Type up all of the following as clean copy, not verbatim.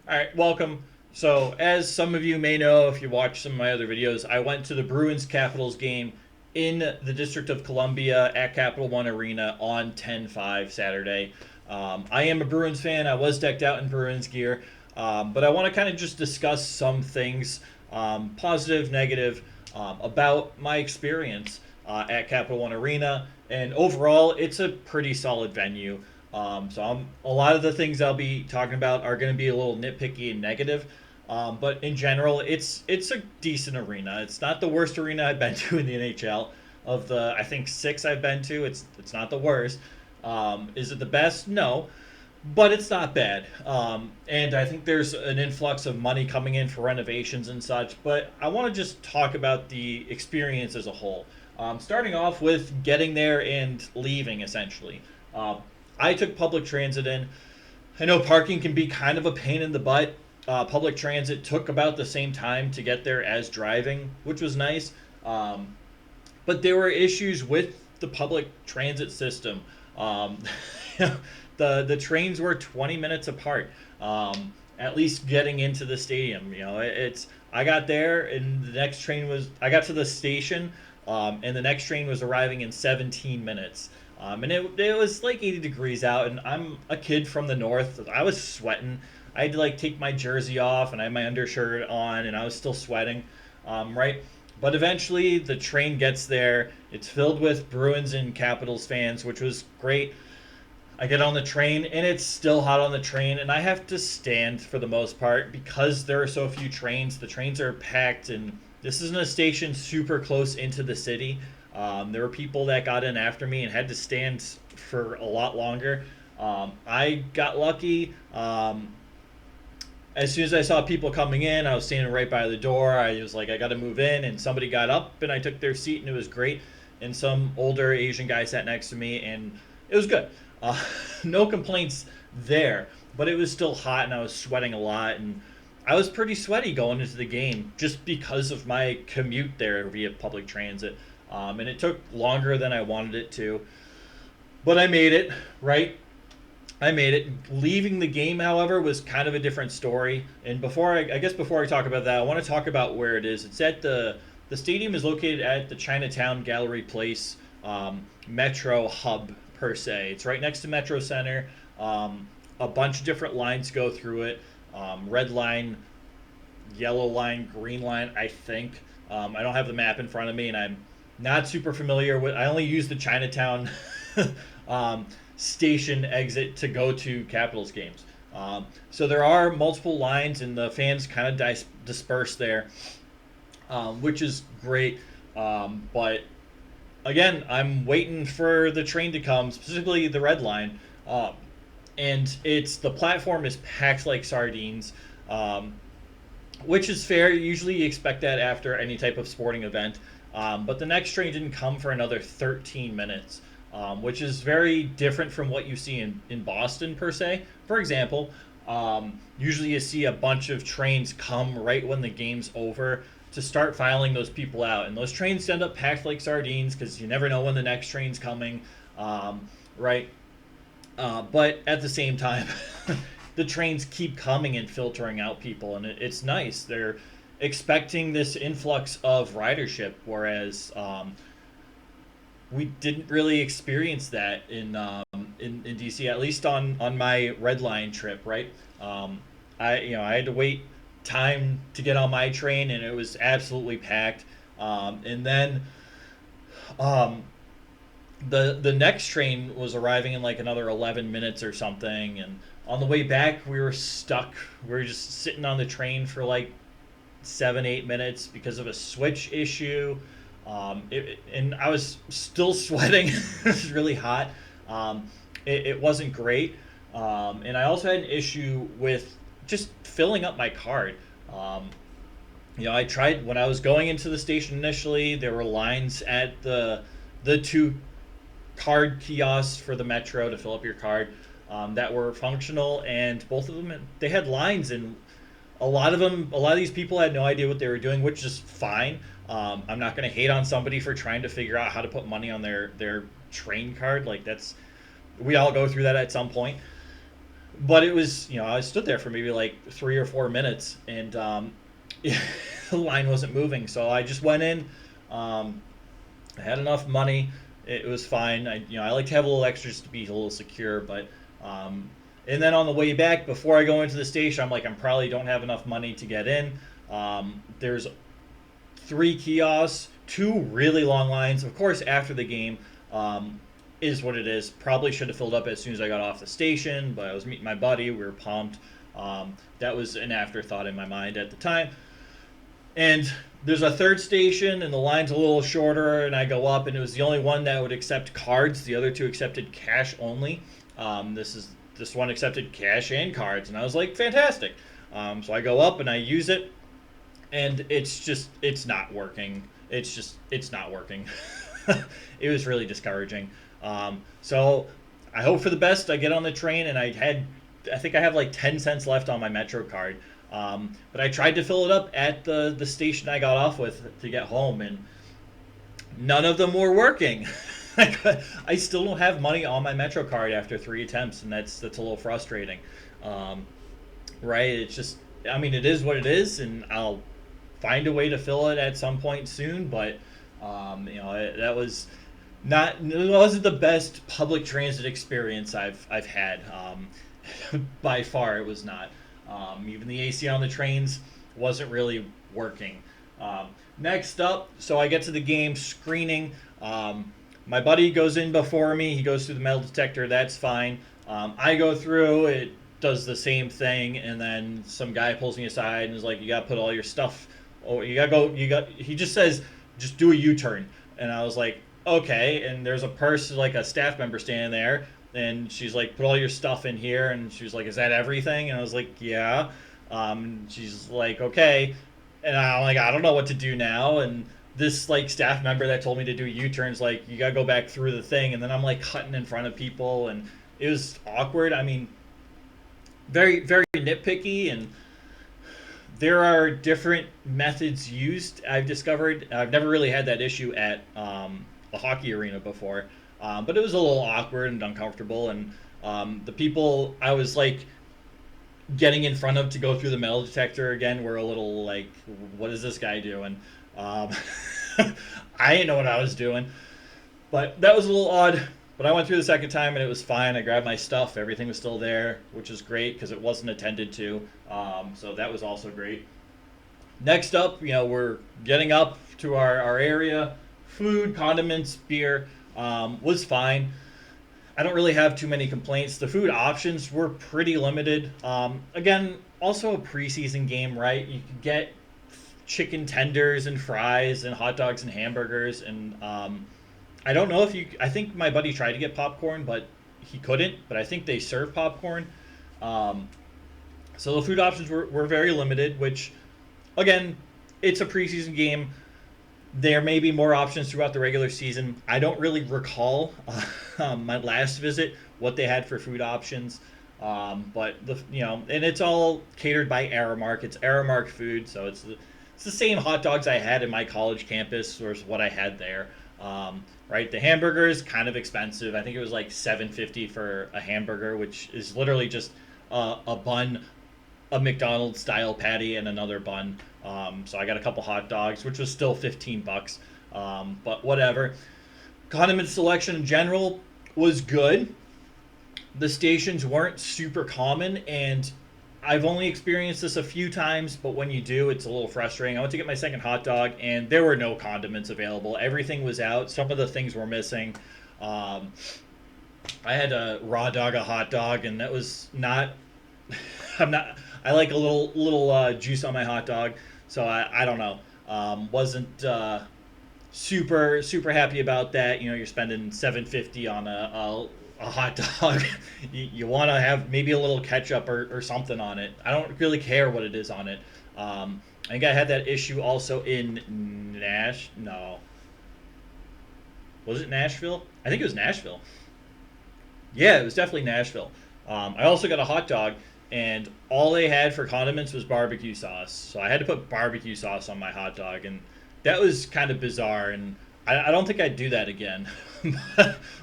All right, welcome. So, as some of you may know, if you watch some of my other videos, I went to the Bruins Capitals game in the District of Columbia at Capital One Arena on 10/5 Saturday. I am a Bruins fan. I was decked out in Bruins gear, but I want to kind of just discuss some things, positive, negative, about my experience at Capital One Arena. And overall, it's a pretty solid venue. A lot of the things I'll be talking about are going to be a little nitpicky and negative. But in general, it's a decent arena. It's not the worst arena I've been to in the NHL. Of the I think six I've been to, it's not the worst. Is it the best? No, but it's not bad. And I think there's an influx of money coming in for renovations and such. But I want to just talk about the experience as a whole. Starting off with getting there and leaving, essentially. Uh, I took public transit in. I know parking can be kind of a pain in the butt. Public transit took about the same time to get there as driving, which was nice. Um, but there were issues with the public transit system. Um, the trains were 20 minutes apart. At least getting into the stadium, it's I got there and the next train was I got to the station, and the next train was arriving in 17 minutes. And it was like 80 degrees out, and I'm a kid from the north. I was sweating. I had to like take my jersey off, and I had my undershirt on, and I was still sweating, right? But eventually, the train gets there. It's filled with Bruins and Capitals fans, which was great. I get on the train, and it's still hot on the train, and I have to stand for the most part because there are so few trains. The trains are packed, and this isn't a station super close into the city. There were people that got in after me and had to stand for a lot longer. I got lucky. As soon as I saw people coming in, I was standing right by the door. I was like, I got to move in, and somebody got up, and I took their seat, and it was great. And some older Asian guy sat next to me, and it was good. Uh, no complaints there, but it was still hot, and I was sweating a lot, and I was pretty sweaty going into the game just because of my commute there via public transit. And it took longer than I wanted it to, but I made it, right? I made it. Leaving the game, however, was kind of a different story. And I guess before I talk about that, I want to talk about where it is. It's at the stadium is located at the Chinatown Gallery Place Metro hub per se. It's right next to Metro Center. A bunch of different lines go through it. Red line, yellow line, green line. I think. I don't have the map in front of me, and I'm not super familiar with. I only use the Chinatown um, station exit to go to Capitals games. So there are multiple lines, and the fans kind of disperse there, which is great. But again, I'm waiting for the train to come, specifically the red line, and it's the platform is packed like sardines. Um, which is fair. Usually, you expect that after any type of sporting event. But the next train didn't come for another 13 minutes, which is very different from what you see in Boston, per se. For example, usually you see a bunch of trains come right when the game's over to start filing those people out. And those trains end up packed like sardines because you never know when the next train's coming, right? But at the same time, the trains keep coming and filtering out people, and it's nice. They're expecting this influx of ridership, whereas we didn't really experience that in DC, at least on my red line trip. Right, I had to wait time to get on my train, and it was absolutely packed. And then um, the next train was arriving in like another 11 minutes or something, and on the way back we were stuck. We were just sitting on the train for like 7 8 minutes because of a switch issue. And I was still sweating. It was really hot. um, it wasn't great. And I also had an issue with just filling up my card. um, I tried when I was going into the station initially. There were lines at the two card kiosks for the metro to fill up your card, that were functional, and both of them they had lines, and a lot of these people had no idea what they were doing, which is fine. I'm not going to hate on somebody for trying to figure out how to put money on their train card. Like, that's we all go through that at some point, But it was, I stood there for maybe like 3 or 4 minutes, and the line wasn't moving. So I just went in. Um, I had enough money. It was fine. I like to have a little extras to be a little secure, but um, and then on the way back, before I go into the station, I'm like, I probably don't have enough money to get in. There's 3 kiosks, 2 really long lines. Of course, after the game, is what it is. Probably should have filled up as soon as I got off the station, but I was meeting my buddy. We were pumped. That was an afterthought in my mind at the time. And there's a third station, and the line's a little shorter, and I go up, and it was the only one that would accept cards. The other two accepted cash only. This one accepted cash and cards, and I was like, fantastic. So I go up and I use it, and it's not working. It's not working. It was really discouraging. So I hope for the best. I get on the train, and I think I have like 10 cents left on my Metro card. But I tried to fill it up at the station I got off with to get home, and none of them were working. I still don't have money on my Metro card after 3 attempts, and that's a little frustrating. Um, right? It's just, I mean, it is what it is, and I'll find a way to fill it at some point soon. But that was not it wasn't the best public transit experience I've had. By far, it was not. Even the AC on the trains wasn't really working. Next up, so I get to the game screening. My buddy goes in before me. He goes through the metal detector. That's fine. I go through. It does the same thing, and then some guy pulls me aside and is like, "You got to put all your stuff. Oh, you got to go. You got." He just says, "Just do a U-turn." And I was like, "Okay." And there's a person, like a staff member, standing there, and she's like, "Put all your stuff in here." And she was like, "Is that everything?" And I was like, "Yeah." She's like, "Okay." And I'm like, "I don't know what to do now." And this like staff member that told me to do U-turns, like, you gotta go back through the thing, and then I'm like cutting in front of people, and it was awkward. I mean, very very nitpicky, and there are different methods used. I've discovered. I've never really had that issue at a hockey arena before, but it was a little awkward and uncomfortable. And the people I was like getting in front of to go through the metal detector again were a little like, "What is this guy doing?" Um, I didn't know what I was doing, but that was a little odd. But I went through the second time, and it was fine. I grabbed my stuff. Everything was still there, which is great because it wasn't attended to. So that was also great. Next up, we're getting up to our area. Food, condiments, beer was fine. I don't really have too many complaints. The food options were pretty limited. Again, also a preseason game, right? You could get chicken tenders and fries and hot dogs and hamburgers, and I don't know if you. I think my buddy tried to get popcorn, but he couldn't. But I think they serve popcorn. Um, so the food options were very limited, which, again, it's a preseason game. There may be more options throughout the regular season. I don't really recall my last visit what they had for food options, but and it's all catered by Aramark. It's Aramark food, so it's the same hot dogs I had in my college campus or what I had there. Right, the hamburger is kind of expensive. I think it was like $7.50 for a hamburger, which is literally just a bun, a McDonald's style patty, and another bun. So I got a couple hot dogs, which was still $15. But whatever. Condiment selection in general was good. The stations weren't super common, and I've only experienced this a few times, but when you do, it's a little frustrating. I went to get my second hot dog, and there were no condiments available. Everything was out. Some of the things were missing. Um, I had a raw dog, a hot dog, and that was not. I'm not. I like a little juice on my hot dog, so I don't know. Wasn't super happy about that. You're spending $7.50 on a hot dog. You want to have maybe a little ketchup or something on it. I don't really care what it is on it. I think I had that issue also in No, was it Nashville? I think it was Nashville. Yeah, it was definitely Nashville. I also got a hot dog, and all they had for condiments was barbecue sauce. So I had to put barbecue sauce on my hot dog, and that was kind of bizarre. And I don't think I'd do that again.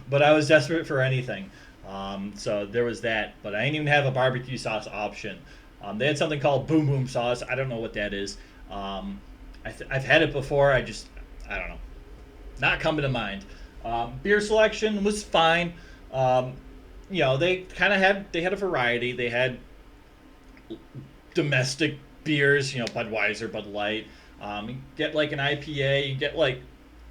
But I was desperate for anything. So there was that, but I didn't even have a barbecue sauce option. They had something called Boom Boom sauce. I don't know what that is. I've had it before. I don't know, not coming to mind. Beer selection was fine. Um, they they had a variety. They had domestic beers, Budweiser, Bud Light. You get like an IPA, you get like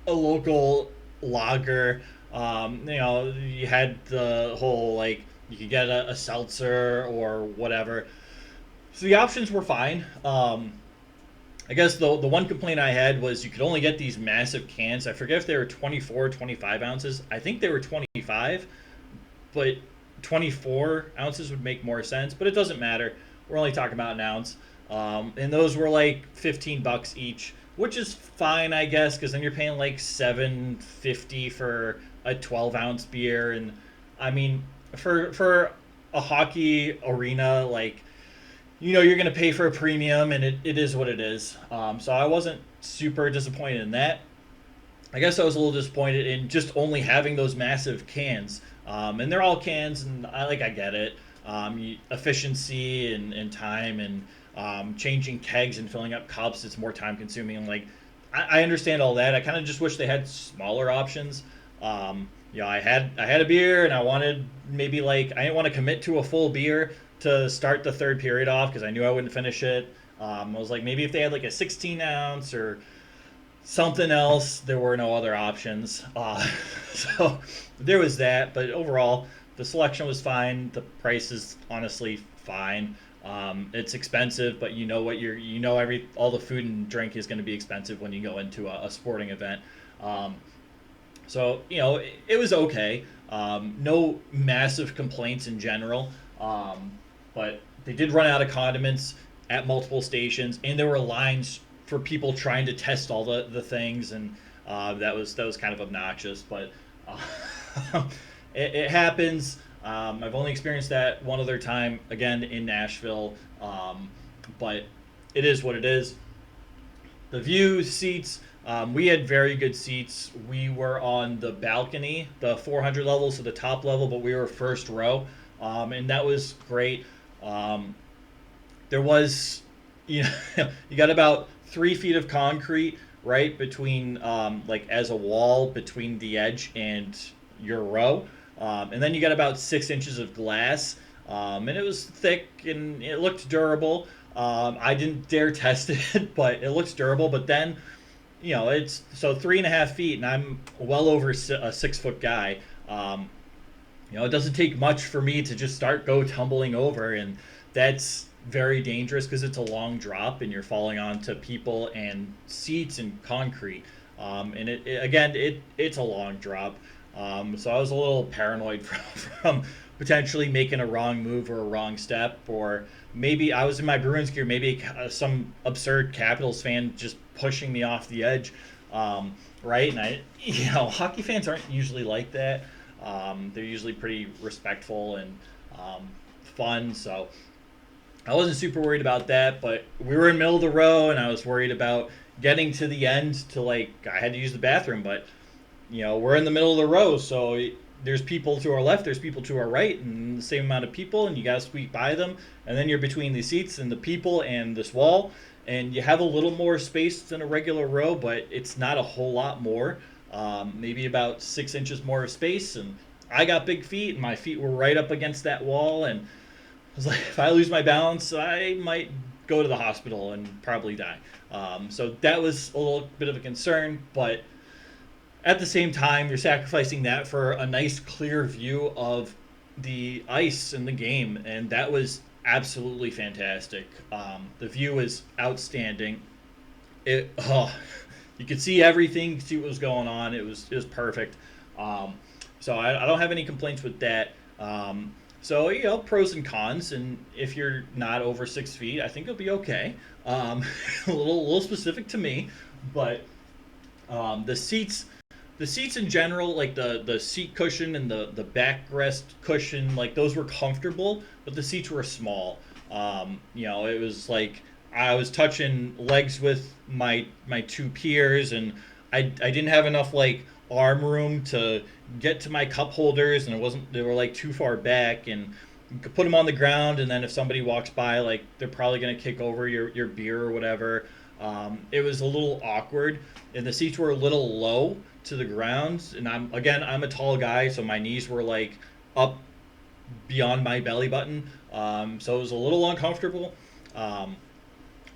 a local lager. You had the whole like you could get a seltzer or whatever. So the options were fine. I guess the one complaint I had was you could only get these massive cans. I forget if they were 24, 25 ounces. I think they were 25, but 24 ounces would make more sense, but it doesn't matter. We're only talking about an ounce. And those were like $15 each, which is fine, I guess, because then you're paying like 7.50 for a 12-ounce beer. And I mean, for a hockey arena, like, you're going to pay for a premium, and it is what it is. So I wasn't super disappointed in that. I guess I was a little disappointed in just only having those massive cans. And they're all cans, and I get it. Efficiency and time and changing kegs and filling up cups, it's more time consuming. And like, I understand all that. I kind of just wish they had smaller options. I had a beer, and I wanted maybe like I didn't want to commit to a full beer to start the third period off because I knew I wouldn't finish it. I was like, maybe if they had like a 16 ounce or something else. There were no other options. So there was that. But overall, the selection was fine. The price is honestly fine. It's expensive, but all the food and drink is going to be expensive when you go into a sporting event. Um, so it was okay. No massive complaints in general. But they did run out of condiments at multiple stations, and there were lines for people trying to test all the things, and that was kind of obnoxious. But it happens. I've only experienced that one other time, again in Nashville, but it is what it is. The view seats. We had very good seats. We were on the balcony, the 400 level, so the top level, but we were first row, and that was great. Um, there was, you you got about 3 feet of concrete right between, like as a wall between the edge and your row, and then you got about 6 inches of glass, and it was thick and it looked durable. I didn't dare test it, but it looks durable. But then, it's so 3.5 feet, and I'm well over a 6 foot guy. It doesn't take much for me to just go tumbling over, and that's very dangerous because it's a long drop and you're falling onto people and seats and concrete. And it's a long drop. So I was a little paranoid from potentially making a wrong move or a wrong step, or maybe I was in my Bruins gear, maybe some absurd Capitals fan just pushing me off the edge. Right? And hockey fans aren't usually like that. They're usually pretty respectful and fun. So I wasn't super worried about that, but we were in the middle of the row, and I was worried about getting to the end to like I had to use the bathroom, but we're in the middle of the row, so there's people to our left, there's people to our right, and the same amount of people, and you got to squeak by them, and then you're between the seats and the people and this wall, and you have a little more space than a regular row, but it's not a whole lot more. Maybe about 6 inches more of space, and I got big feet, and my feet were right up against that wall, and I was like, if I lose my balance, I might go to the hospital and probably die. So that was a little bit of a concern, but at the same time, you're sacrificing that for a nice clear view of the ice in the game, and that was absolutely fantastic. The view is outstanding. You could see everything, see what was going on. It was perfect. So I don't have any complaints with that. So pros and cons, and if you're not over 6 feet, I think you'll be okay. A little specific to me, but the seats. The seats in general, like the seat cushion and the backrest cushion, like those were comfortable, but the seats were small. It was like I was touching legs with my two peers, and I didn't have enough like arm room to get to my cup holders, and they were like too far back, and you could put them on the ground, and then if somebody walks by, like they're probably gonna kick over your beer or whatever. It was a little awkward, and the seats were a little low to the ground, and I'm a tall guy, so my knees were like up beyond my belly button, so it was a little uncomfortable. Um,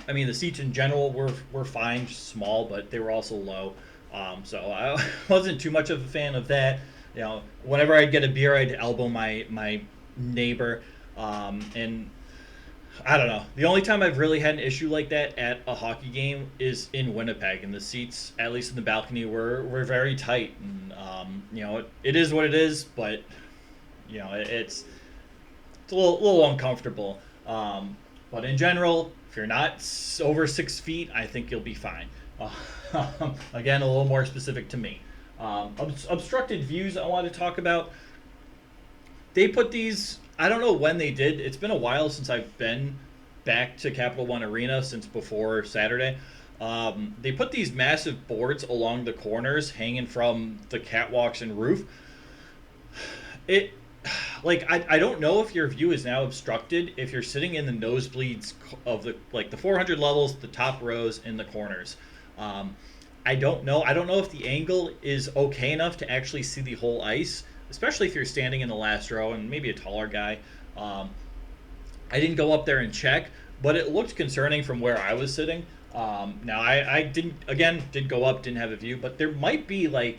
I mean, the seats in general were fine, small, but they were also low. So I wasn't too much of a fan of that. You know, whenever I'd get a beer, I'd elbow my neighbor, and I don't know. The only time I've really had an issue like that at a hockey game is in Winnipeg, and the seats, at least in the balcony, were very tight. And you know, it is what it is, but you know, it's a little uncomfortable. But in general, if you're not over 6 feet, I think you'll be fine. Again, a little more specific to me. Obstructed views I want to talk about. They put these, I don't know when they did. It's been a while since I've been back to Capital One Arena, since before Saturday. They put these massive boards along the corners hanging from the catwalks and roof. It like I don't know if your view is now obstructed if you're sitting in the nosebleeds of the 400 levels, the top rows, in the corners. um, I don't know. I don't know if the angle is okay enough to actually see the whole ice, especially if you're standing in the last row and maybe a taller guy. um, I didn't go up there and check, but it looked concerning from where I was sitting. Now I did go up, didn't have a view, but there might be like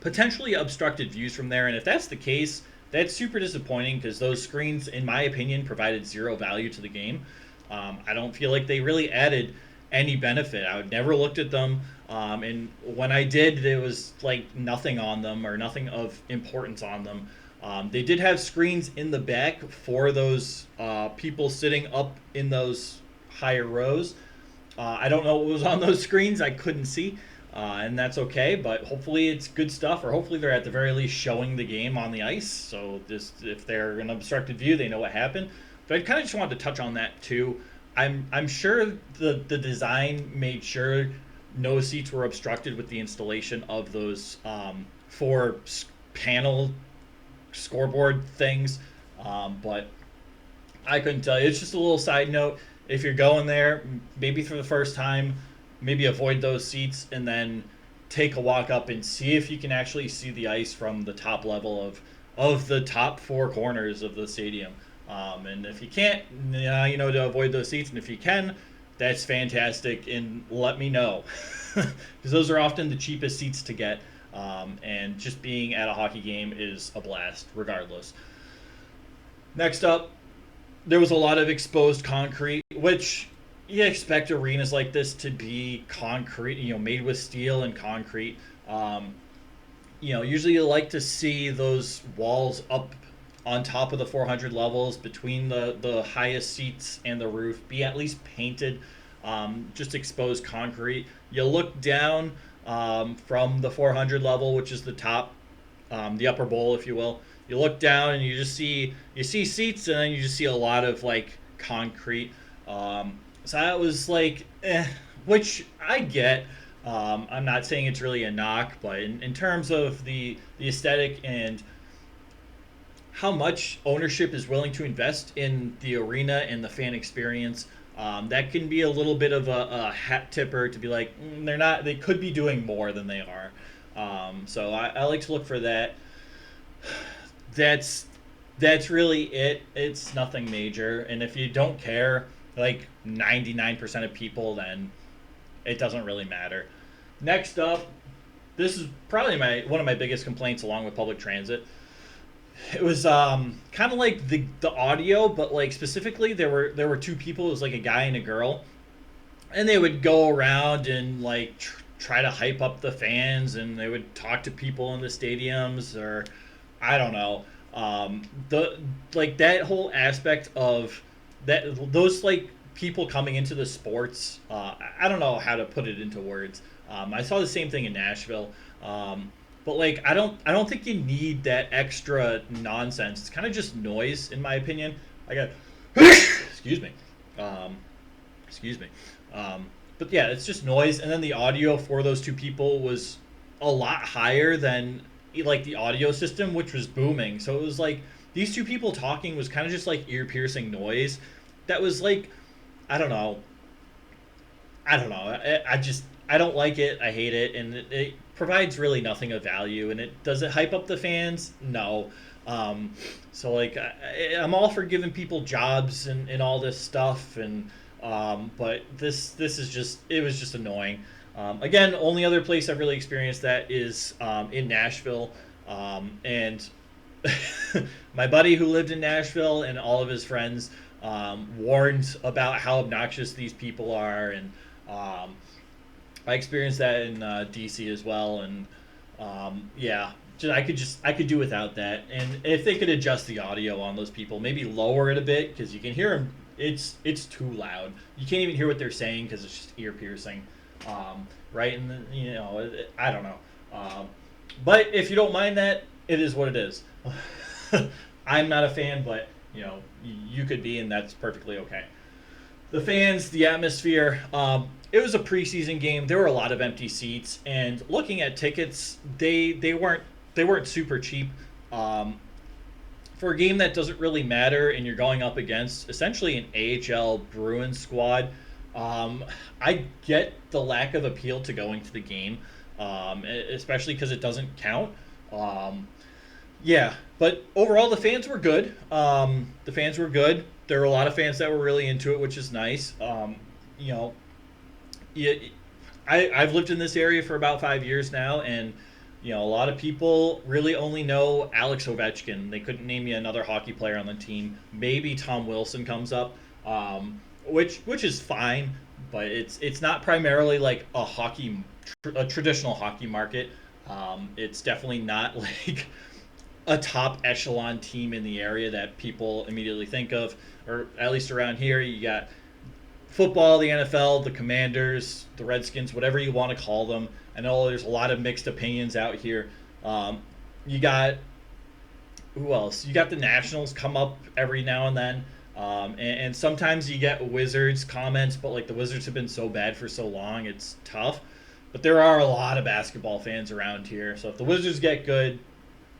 potentially obstructed views from there. And if that's the case, that's super disappointing because those screens, in my opinion, provided zero value to the game. I don't feel like they really added any benefit. I would never looked at them, and when I did, there was like nothing on them or nothing of importance on them. They did have screens in the back for those people sitting up in those higher rows. I don't know what was on those screens. I couldn't see, and that's okay. But hopefully it's good stuff, or hopefully they're at the very least showing the game on the ice. So this, if they're an obstructed view, they know what happened. But I kind of just wanted to touch on that too. I'm sure the design made sure no seats were obstructed with the installation of those four panel scoreboard things. But I couldn't tell you. It's just a little side note. If you're going there, maybe for the first time, maybe avoid those seats and then take a walk up and see if you can actually see the ice from the top level of the top four corners of the stadium. And if you can't, to avoid those seats. And if you can, that's fantastic. And let me know, because those are often the cheapest seats to get. And just being at a hockey game is a blast, regardless. Next up, there was a lot of exposed concrete, which you expect arenas like this to be concrete, made with steel and concrete. Usually you like to see those walls up on top of the 400 levels between the highest seats and the roof be at least painted, just exposed concrete. You look down from the 400 level, which is the top, the upper bowl, if you will. You look down and you see seats, and then you just see a lot of like concrete. So that was like, which I get. I'm not saying it's really a knock, but in terms of the aesthetic and how much ownership is willing to invest in the arena and the fan experience, that can be a little bit of a hat tipper to be like, they could be doing more than they are. So I like to look for that. That's really it. It's nothing major. And if you don't care, like 99% of people, then it doesn't really matter. Next up, this is probably one of my biggest complaints along with public transit. It was kind of like the audio, but like specifically there were two people. It was like a guy and a girl, and they would go around and like try to hype up the fans, and they would talk to people in the stadiums, or I don't know. That whole aspect of that, those like people coming into the sports. I don't know how to put it into words. I saw the same thing in Nashville. But like I don't think you need that extra nonsense. It's kind of just noise, in my opinion. I got excuse me. Excuse me. But yeah, it's just noise, and then the audio for those two people was a lot higher than like the audio system, which was booming. So it was like these two people talking was kind of just like ear piercing noise. That was like I don't know. I don't know. I just I don't like it. I hate it, and it provides really nothing of value. And it does it hype up the fans? No. Um, so like I'm all for giving people jobs and all this stuff, and but this is just it was just annoying. Again, only other place I've really experienced that is in Nashville, and my buddy who lived in Nashville and all of his friends warned about how obnoxious these people are, and um, I experienced that in DC as well, and yeah, I could do without that, and if they could adjust the audio on those people, maybe lower it a bit because you can hear them. It's too loud. You can't even hear what they're saying because it's just ear piercing, right? And then, I don't know. But if you don't mind that, it is what it is. I'm not a fan, but you could be, and that's perfectly okay. The fans, the atmosphere. It was a preseason game. There were a lot of empty seats, and looking at tickets, they weren't super cheap. Um, for a game that doesn't really matter, and you're going up against essentially an AHL Bruins squad, I get the lack of appeal to going to the game, especially because it doesn't count. Um, yeah, but overall, the fans were good. The fans were good. There were a lot of fans that were really into it, which is nice. You know, yeah, I've lived in this area for about 5 years now, and a lot of people really only know Alex Ovechkin. They couldn't name me another hockey player on the team. Maybe Tom Wilson comes up, which is fine, but it's not primarily like a traditional hockey market. It's definitely not like a top echelon team in the area that people immediately think of, or at least around here. You got football, the NFL, the Commanders, the Redskins, whatever you want to call them. I know there's a lot of mixed opinions out here. You got who else? You got the Nationals come up every now and then. And sometimes you get Wizards comments, but like the Wizards have been so bad for so long, it's tough. But there are a lot of basketball fans around here. So if the Wizards get good,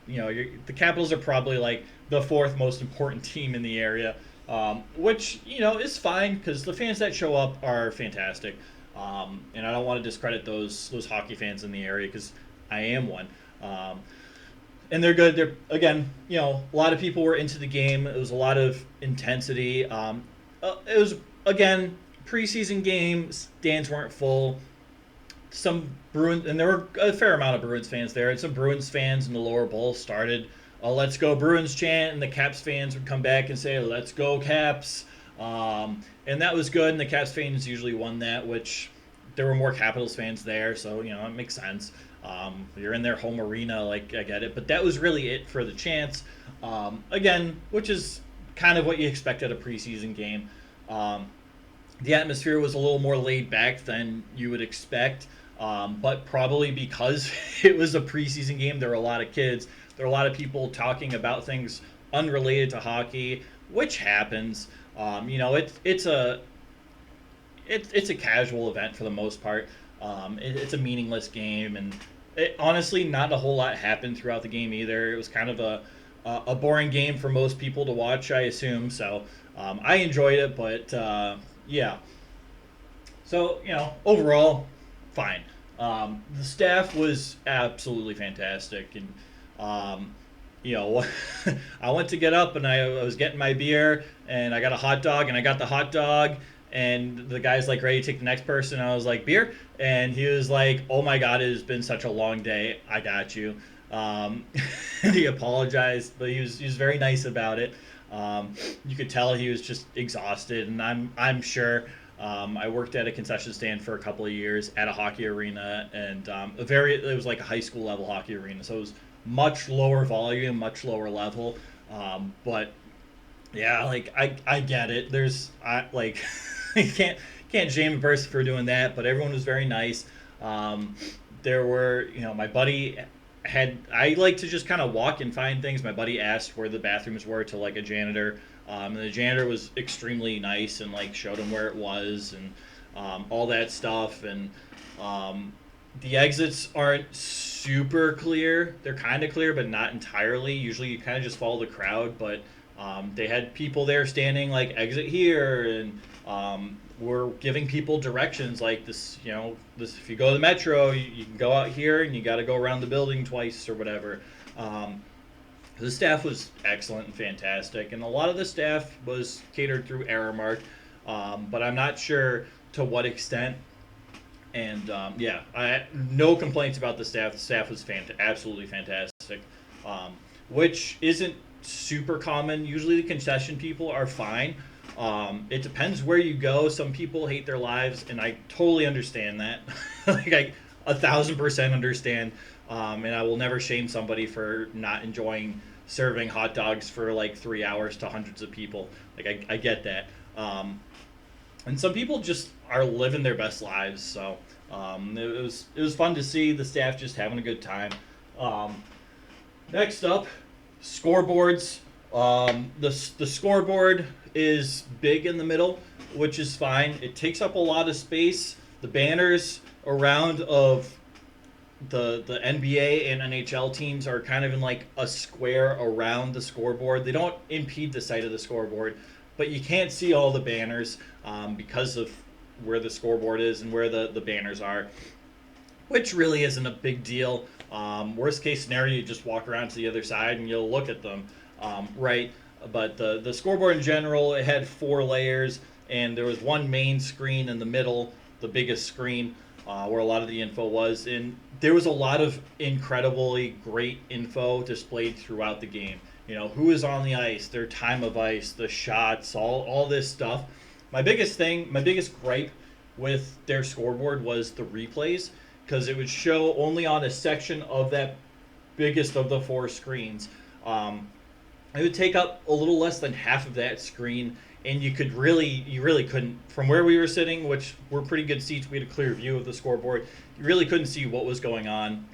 the Capitals are probably like the fourth most important team in the area, which is fine because the fans that show up are fantastic, and I don't want to discredit those hockey fans in the area because I am one, and they're good. They're again, a lot of people were into the game. It was a lot of intensity. It was again preseason games. Stands weren't full. Some Bruins, and there were a fair amount of Bruins fans there, and some Bruins fans in the lower bowl started a "Let's go Bruins" chant, and the Caps fans would come back and say "Let's go Caps," and that was good. And the Caps fans usually won that, which there were more Capitals fans there, so it makes sense. You're in their home arena, like I get it, but that was really it for the chants. Again, which is kind of what you expect at a preseason game. The atmosphere was a little more laid back than you would expect, but probably because it was a preseason game, there were a lot of kids. There were a lot of people talking about things unrelated to hockey, which happens. It's a casual event for the most part. It's a meaningless game, and honestly, not a whole lot happened throughout the game either. It was kind of a boring game for most people to watch, I assume. So I enjoyed it, but yeah. So overall, fine. The staff was absolutely fantastic, and um, I went to get up, and I was getting my beer, and I got a hot dog, and I got the hot dog, and the guy's like ready to take the next person. And I was like, beer, and he was like, oh my god, it has been such a long day. I got you. Um, he apologized, but he was very nice about it. You could tell he was just exhausted, and I'm sure. I worked at a concession stand for a couple of years at a hockey arena, and it was like a high school level hockey arena, so it was much lower volume, much lower level. But yeah, like I get it. There's I like you can't shame a person for doing that, but everyone was very nice. Um, there were my buddy had I like to just kind of walk and find things. My buddy asked where the bathrooms were to like a janitor, and the janitor was extremely nice and like showed him where it was and all that stuff. And um, The exits aren't super clear. They're kind of clear, but not entirely. Usually, you kind of just follow the crowd. But they had people there standing like exit here, and we're giving people directions like this. You know, this if you go to the metro, you can go out here, and you got to go around the building twice or whatever. Um, the staff was excellent and fantastic, and a lot of the staff was catered through Aramark, but I'm not sure to what extent. And yeah, I no complaints about the staff. The staff was absolutely fantastic, um, which isn't super common. Usually, the concession people are fine. It depends where you go. Some people hate their lives, and I totally understand that. Like I 1,000% understand, and I will never shame somebody for not enjoying serving hot dogs for like 3 hours to hundreds of people. Like I get that. And some people just are living their best lives. So it was fun to see the staff just having a good time. Next up, scoreboards. The scoreboard is big in the middle, which is fine. It takes up a lot of space. The banners around of the NBA and NHL teams are kind of in like a square around the scoreboard. They don't impede the sight of the scoreboard, but you can't see all the banners because of where the scoreboard is and where the banners are, which really isn't a big deal. Worst case scenario, you just walk around to the other side and you'll look at them, right? But the scoreboard in general, it had 4 layers, and there was one main screen in the middle, the biggest screen, where a lot of the info was. And there was a lot of incredibly great info displayed throughout the game. You know, who is on the ice, their time of ice, the shots, all this stuff. My biggest gripe with their scoreboard was the replays, because it would show only on a section of that biggest of the 4 screens. It would take up a little less than half of that screen, and you really couldn't, from where we were sitting, which were pretty good seats, we had a clear view of the scoreboard. You really couldn't see what was going on.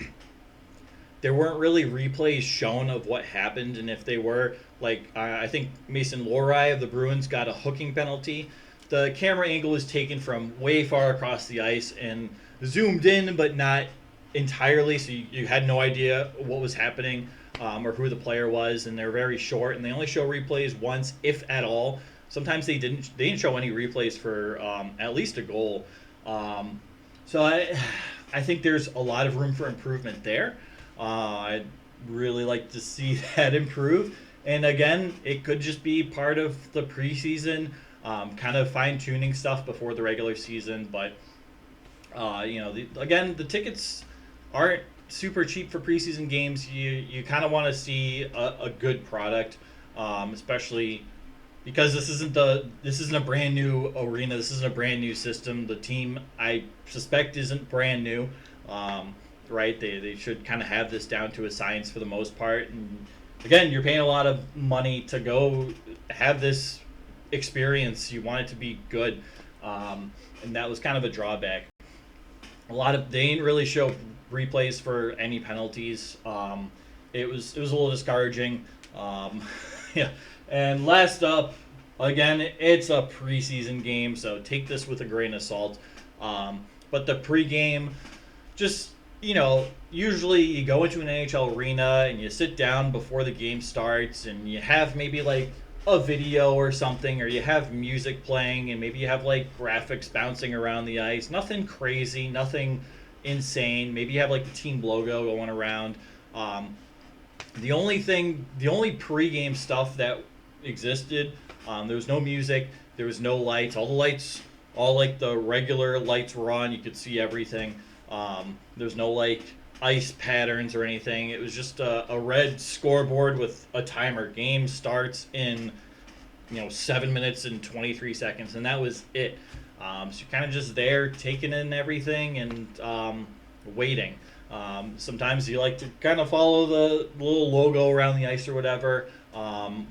There weren't really replays shown of what happened, and if they were, like I think Mason Lohrei of the Bruins got a hooking penalty. The camera angle was taken from way far across the ice and zoomed in, but not entirely, so you had no idea what was happening, or who the player was, and they're very short, and they only show replays once, if at all. Sometimes they didn't show any replays for at least a goal. So I think there's a lot of room for improvement there. I'd really like to see that improve. And again, it could just be part of the preseason, kind of fine tuning stuff before the regular season. But again, the tickets aren't super cheap for preseason games. You kind of want to see a good product, especially because this isn't a brand new arena. This isn't a brand new system. The team, I suspect, isn't brand new. Right? They should kind of have this down to a science for the most part. And again, you're paying a lot of money to go have this experience. You want it to be good, and that was kind of a drawback. They didn't really show replays for any penalties. It was a little discouraging. Yeah. And last up, again, it's a preseason game, so take this with a grain of salt. But the pregame, just usually you go into an NHL arena and you sit down before the game starts, and you have maybe like a video or something, or you have music playing, and maybe you have like graphics bouncing around the ice. Nothing crazy, nothing insane. Maybe you have like the team logo going around. The only pregame stuff that existed, there was no music, there was no lights. All like the regular lights were on. You could see everything. There's no like ice patterns or anything. It was just a red scoreboard with a timer. Game starts in 7 minutes and 23 seconds, and that was it. So you're kind of just there taking in everything and waiting. Sometimes you like to kind of follow the little logo around the ice or whatever.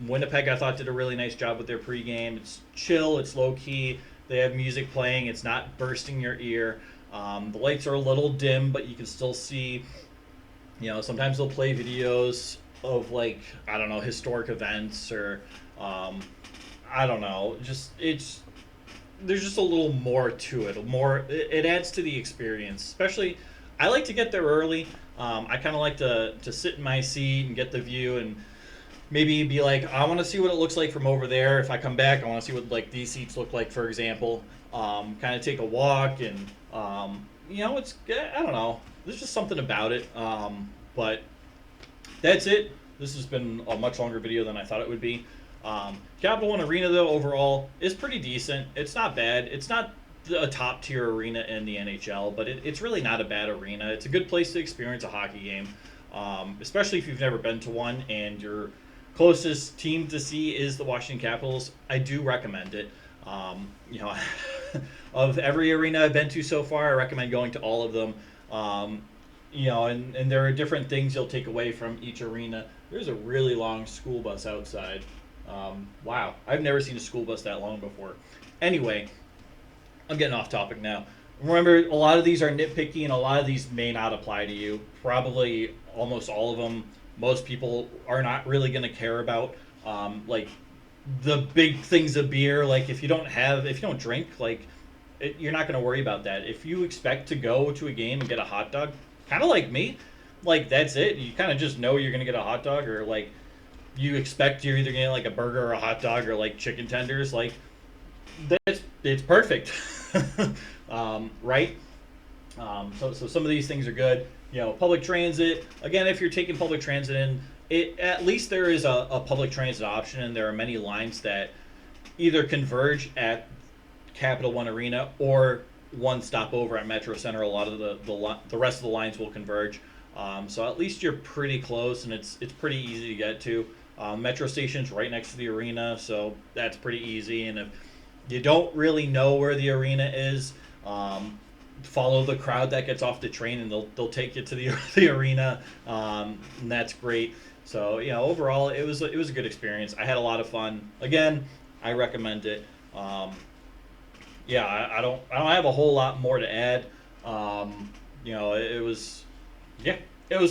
Winnipeg, I thought, did a really nice job with their pregame. It's chill, it's low key. They have music playing. It's not bursting your ear. The lights are a little dim, but you can still see. Sometimes they'll play videos of like, I don't know, historic events, or I don't know. There's just a little more to it. It adds to the experience. Especially, I like to get there early. I kind of like to sit in my seat and get the view and maybe be like, I want to see what it looks like from over there. If I come back, I want to see what like these seats look like, for example. Kind of take a walk and it's I don't know. There's just something about it. But that's it. This has been a much longer video than I thought it would be. Capital One Arena, though, overall is pretty decent. It's not bad. It's not a top tier arena in the NHL, but it's really not a bad arena. It's a good place to experience a hockey game, especially if you've never been to one and your closest team to see is the Washington Capitals. I do recommend it. You know, of every arena I've been to so far, I recommend going to all of them. And there are different things you'll take away from each arena. There's a really long school bus outside. Wow, I've never seen a school bus that long before. Anyway, I'm getting off topic now. Remember, a lot of these are nitpicky, and a lot of these may not apply to you. Probably almost all of them, most people are not really going to care about. Like the big things of beer. Like if you don't drink, like you're not going to worry about that. If you expect to go to a game and get a hot dog, kind of like me, like that's it. You kind of just know you're going to get a hot dog, or like you expect you're either getting like a burger or a hot dog or like chicken tenders. Like it's perfect. Right? So some of these things are good. Public transit. Again, if you're taking public transit in, at least there is a public transit option, and there are many lines that either converge at Capital One Arena or one stop over at Metro Center. A lot of the rest of the lines will converge. So at least you're pretty close, and it's pretty easy to get to. Metro station's right next to the arena, so that's pretty easy. And if you don't really know where the arena is, follow the crowd that gets off the train, and they'll take you to the arena, and that's great. So overall, it was a good experience. I had a lot of fun. Again, I recommend it. I don't have a whole lot more to add. It was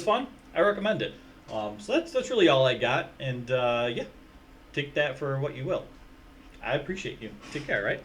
fun. I recommend it. So that's really all I got, and take that for what you will. I appreciate you. Take care, right?